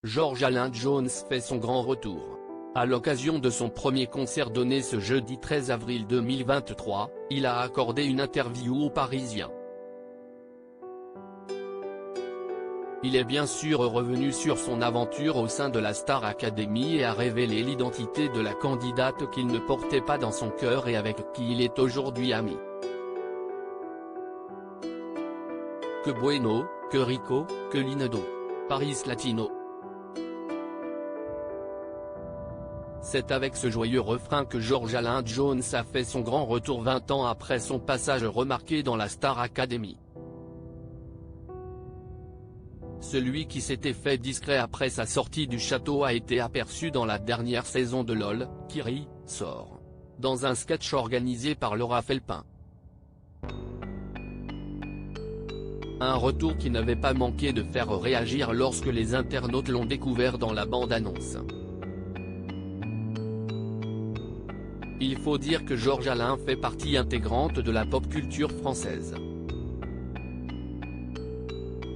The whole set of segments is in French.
George-Alain Jones fait son grand retour. À l'occasion de son premier concert donné ce jeudi 13 avril 2023, il a accordé une interview aux Parisiens. Il est bien sûr revenu sur son aventure au sein de la Star Academy et a révélé l'identité de la candidate qu'il ne portait pas dans son cœur et avec qui il est aujourd'hui ami. Que bueno, que rico, que lindo. Paris Latino. C'est avec ce joyeux refrain que George-Alain Jones a fait son grand retour 20 ans après son passage remarqué dans la Star Academy. Celui qui s'était fait discret après sa sortie du château a été aperçu dans la dernière saison de LOL, qui rit, sort. Dans un sketch organisé par Laura Felpin. Un retour qui n'avait pas manqué de faire réagir lorsque les internautes l'ont découvert dans la bande-annonce. Il faut dire que George-Alain fait partie intégrante de la pop culture française.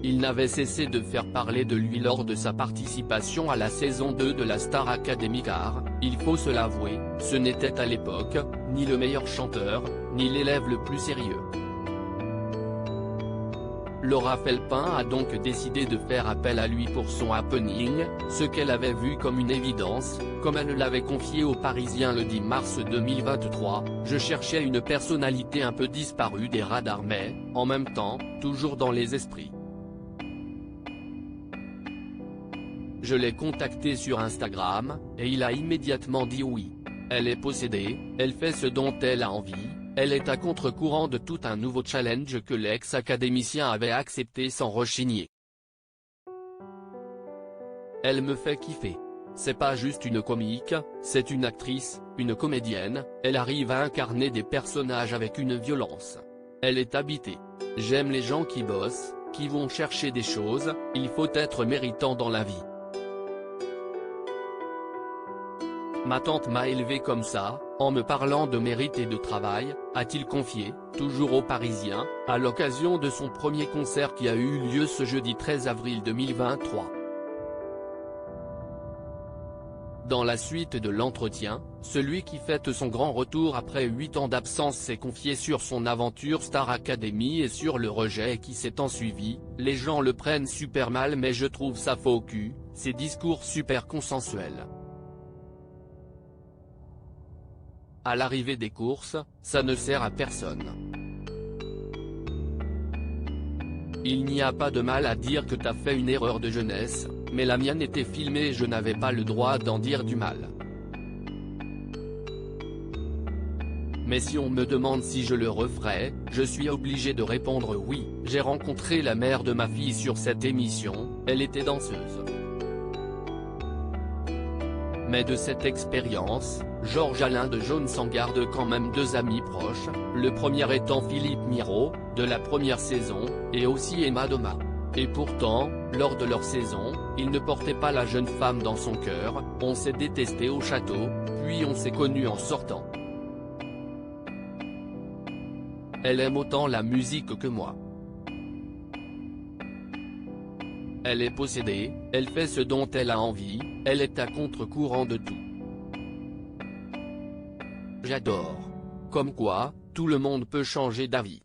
Il n'avait cessé de faire parler de lui lors de sa participation à la saison 2 de la Star Academy car, il faut se l'avouer, ce n'était à l'époque, ni le meilleur chanteur, ni l'élève le plus sérieux. Laura Felpin a donc décidé de faire appel à lui pour son happening, ce qu'elle avait vu comme une évidence, comme elle l'avait confié aux Parisiens le 10 mars 2023, je cherchais une personnalité un peu disparue des radars mais, en même temps, toujours dans les esprits. Je l'ai contacté sur Instagram, et il a immédiatement dit oui. Elle est possédée, elle fait ce dont elle a envie, elle est à contre-courant de tout un nouveau challenge que l'ex-académicien avait accepté sans rechigner. Elle me fait kiffer. C'est pas juste une comique, c'est une actrice, une comédienne, elle arrive à incarner des personnages avec une violence. Elle est habitée. J'aime les gens qui bossent, qui vont chercher des choses, il faut être méritant dans la vie. Ma tante m'a élevé comme ça, en me parlant de mérite et de travail, a-t-il confié, toujours aux Parisiens, à l'occasion de son premier concert qui a eu lieu ce jeudi 13 avril 2023. Dans la suite de l'entretien, celui qui fête son grand retour après 8 ans d'absence s'est confié sur son aventure Star Academy et sur le rejet qui s'est ensuivi. Les gens le prennent super mal mais je trouve ça faux cul, ces discours super consensuels. À l'arrivée des courses, ça ne sert à personne. Il n'y a pas de mal à dire que t'as fait une erreur de jeunesse, mais la mienne était filmée et je n'avais pas le droit d'en dire du mal. Mais si on me demande si je le referais, je suis obligé de répondre oui. J'ai rencontré la mère de ma fille sur cette émission, elle était danseuse. Mais de cette expérience, George-Alain Jones en garde quand même deux amis proches, le premier étant Philippe Miro, de la première saison, et aussi Emma Doma. Et pourtant, lors de leur saison, il ne portait pas la jeune femme dans son cœur, on s'est détesté au château, puis on s'est connus en sortant. Elle aime autant la musique que moi. Elle est possédée, elle fait ce dont elle a envie, elle est à contre-courant de tout. J'adore. Comme quoi, tout le monde peut changer d'avis.